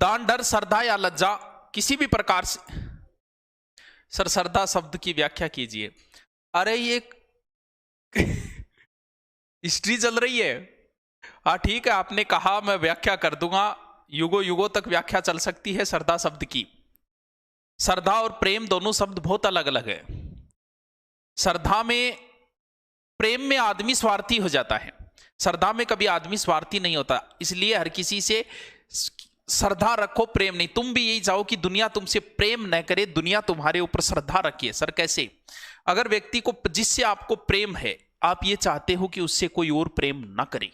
दान, डर, श्रद्धा या लज्जा किसी भी प्रकार से। सर श्रद्धा शब्द की व्याख्या कीजिए। अरे ये हिस्ट्री चल रही है। हाँ ठीक है, आपने कहा, मैं व्याख्या कर दूंगा। युगों युगों तक व्याख्या चल सकती है श्रद्धा शब्द की। श्रद्धा और प्रेम दोनों शब्द बहुत अलग अलग है। श्रद्धा में, प्रेम में आदमी स्वार्थी हो जाता है, श्रद्धा में कभी आदमी स्वार्थी नहीं होता। इसलिए हर किसी से श्रद्धा रखो, प्रेम नहीं। तुम भी यही चाहो कि दुनिया तुमसे प्रेम न करे, दुनिया तुम्हारे ऊपर श्रद्धा रखिए। सर कैसे? अगर व्यक्ति को, जिससे आपको प्रेम है, आप ये चाहते हो कि उससे कोई और प्रेम ना करे,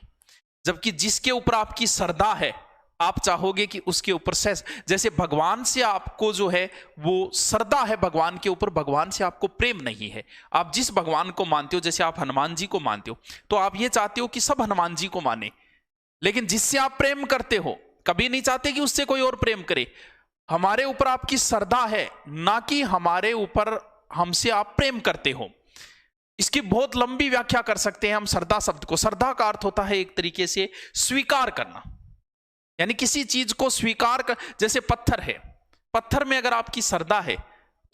जबकि जिसके ऊपर आपकी श्रद्धा है आप चाहोगे कि उसके ऊपर से, जैसे भगवान से आपको जो है वो श्रद्धा है भगवान के ऊपर, भगवान से आपको प्रेम नहीं है। आप जिस भगवान को मानते हो, जैसे आप हनुमान जी को मानते हो, तो आप ये चाहते हो कि सब हनुमान जी को माने। लेकिन जिससे आप प्रेम करते हो, कभी नहीं चाहते कि उससे कोई और प्रेम करे। हमारे ऊपर आपकी श्रद्धा है, ना कि हमारे ऊपर हमसे आप प्रेम करते हो। इसकी बहुत लंबी व्याख्या कर सकते हैं हम श्रद्धा शब्द को। श्रद्धा का अर्थ होता है एक तरीके से स्वीकार करना, यानी किसी चीज को स्वीकार कर। जैसे पत्थर है, पत्थर में अगर आपकी श्रद्धा है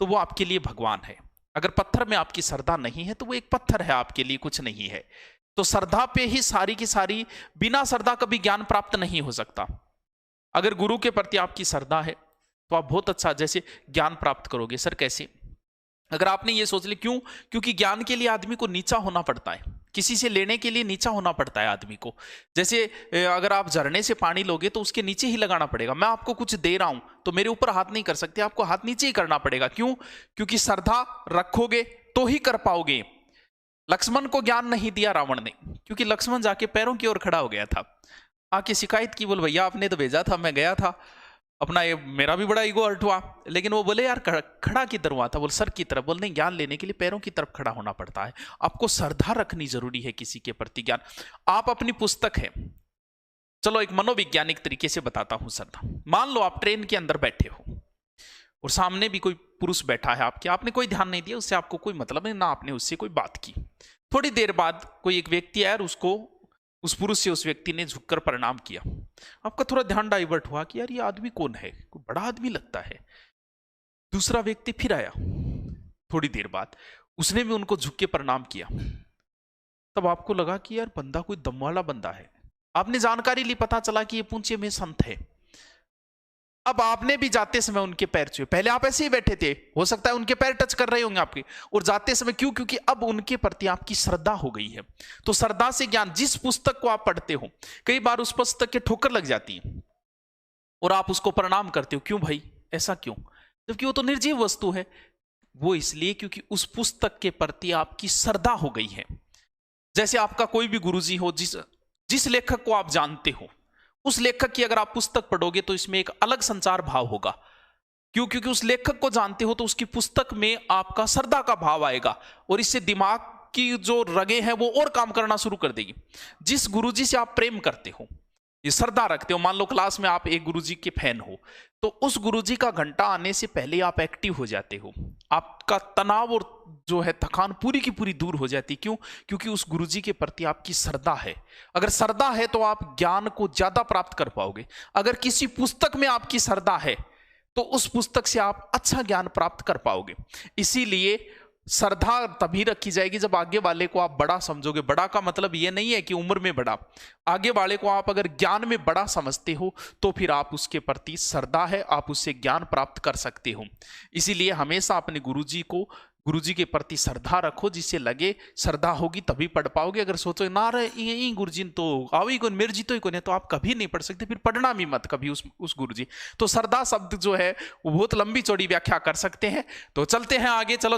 तो वो आपके लिए भगवान है। अगर पत्थर में आपकी श्रद्धा नहीं है तो वो एक पत्थर है, आपके लिए कुछ नहीं है। तो श्रद्धा पे ही सारी की सारी, बिना श्रद्धा कभी ज्ञान प्राप्त नहीं हो सकता। अगर गुरु के प्रति आपकी श्रद्धा है तो आप बहुत अच्छा जैसे ज्ञान प्राप्त करोगे। सर कैसे? अगर आपने ये सोच लिया, क्यों? क्योंकि ज्ञान के लिए आदमी को नीचा होना पड़ता है, किसी से लेने के लिए नीचा होना पड़ता है आदमी को। जैसे अगर आप झरने से पानी लोगे तो उसके नीचे ही लगाना पड़ेगा। मैं आपको कुछ दे रहा हूं तो मेरे ऊपर हाथ नहीं कर सकते, आपको हाथ नीचे ही करना पड़ेगा। क्यों? क्योंकि श्रद्धा रखोगे तो ही कर पाओगे। लक्ष्मण को ज्ञान नहीं दिया रावण ने, क्योंकि लक्ष्मण जाके पैरों की ओर खड़ा हो गया था। आके शिकायत की, बोल भैया आपने तो भेजा था, मैं गया था, अपना ये मेरा भी बड़ा ईगो हर्ट हुआ। लेकिन वो बोले यार खड़ा किधर हुआ था? बोल सर की तरफ। बोल नहीं, ज्ञान लेने के लिए पैरों की तरफ खड़ा होना पड़ता है। आपको श्रद्धा रखनी जरूरी है किसी के प्रति। ज्ञान, आप अपनी पुस्तक है, चलो एक मनोवैज्ञानिक तरीके से बताता हूं श्रद्धा। मान लो आप ट्रेन के अंदर बैठे हो और सामने भी कोई पुरुष बैठा है आपके, आपने कोई ध्यान नहीं दिया, उससे आपको कोई मतलब नहीं, ना आपने उससे कोई बात की। थोड़ी देर बाद कोई एक व्यक्ति आया और उसको, उस पुरुष से उस व्यक्ति ने झुककर प्रणाम किया। आपका थोड़ा ध्यान डाइवर्ट हुआ कि यार ये आदमी कौन है, कोई बड़ा आदमी लगता है। दूसरा व्यक्ति फिर आया थोड़ी देर बाद, उसने भी उनको झुक के प्रणाम किया। तब आपको लगा कि यार बंदा कोई दम वाला बंदा है। आपने जानकारी ली, पता चला कि ये पूंछे में संत है। अब आपने भी जाते समय उनके पैर छुए। पहले आप ऐसे ही बैठे थे, हो सकता है उनके पैर टच कर रहे होंगे आपके, और जाते समय क्यों? क्योंकि अब उनके प्रति आपकी श्रद्धा हो गई है। तो श्रद्धा से ज्ञान, जिस पुस्तक को आप पढ़ते हो, कई बार उस पुस्तक के ठोकर लग जाती है और आप उसको प्रणाम करते हो। क्यों भाई, ऐसा क्यों? जबकि वो तो निर्जीव वस्तु है। वो इसलिए क्योंकि उस पुस्तक के प्रति आपकी श्रद्धा हो गई है। जैसे आपका कोई भी गुरुजी हो, जिस लेखक को आप जानते हो, उस लेखक की अगर आप पुस्तक पढ़ोगे तो इसमें एक अलग संचार भाव होगा। क्यों? क्योंकि उस लेखक को जानते हो तो उसकी पुस्तक में आपका श्रद्धा का भाव आएगा और इससे दिमाग की जो रगे हैं वो और काम करना शुरू कर देगी। जिस गुरुजी से आप प्रेम करते हो, ये श्रद्धा रखते हो, मान लो क्लास में आप एक गुरुजी के फैन हो, तो उस गुरुजी का घंटा आने से पहले आप एक्टिव हो जाते हो। आपका तनाव और जो है थकान पूरी की पूरी दूर हो जाती। क्यों? क्योंकि उस गुरुजी के प्रति आपकी श्रद्धा है। अगर श्रद्धा है तो आप ज्ञान को ज्यादा प्राप्त कर पाओगे। अगर किसी पुस्तक में आपकी श्रद्धा है तो उस पुस्तक से आप अच्छा ज्ञान प्राप्त कर पाओगे। इसीलिए श्रद्धा तभी रखी जाएगी जब आगे वाले को आप बड़ा समझोगे। बड़ा का मतलब यह नहीं है कि उम्र में बड़ा, आगे वाले को आप अगर ज्ञान में बड़ा समझते हो तो फिर आप उसके प्रति श्रद्धा है, आप उससे ज्ञान प्राप्त कर सकते हो। इसीलिए हमेशा अपने गुरुजी के प्रति श्रद्धा रखो, जिससे लगे श्रद्धा होगी तभी पढ़ पाओगे। अगर सोचो ना रहे गुरुजी तो आओ कौन, मेरे जी तो ही कौन है, तो आप कभी नहीं पढ़ सकते, फिर पढ़ना भी मत कभी उस गुरुजी। तो श्रद्धा शब्द जो है वो बहुत लंबी चौड़ी व्याख्या कर सकते हैं। तो चलते हैं आगे, चलो।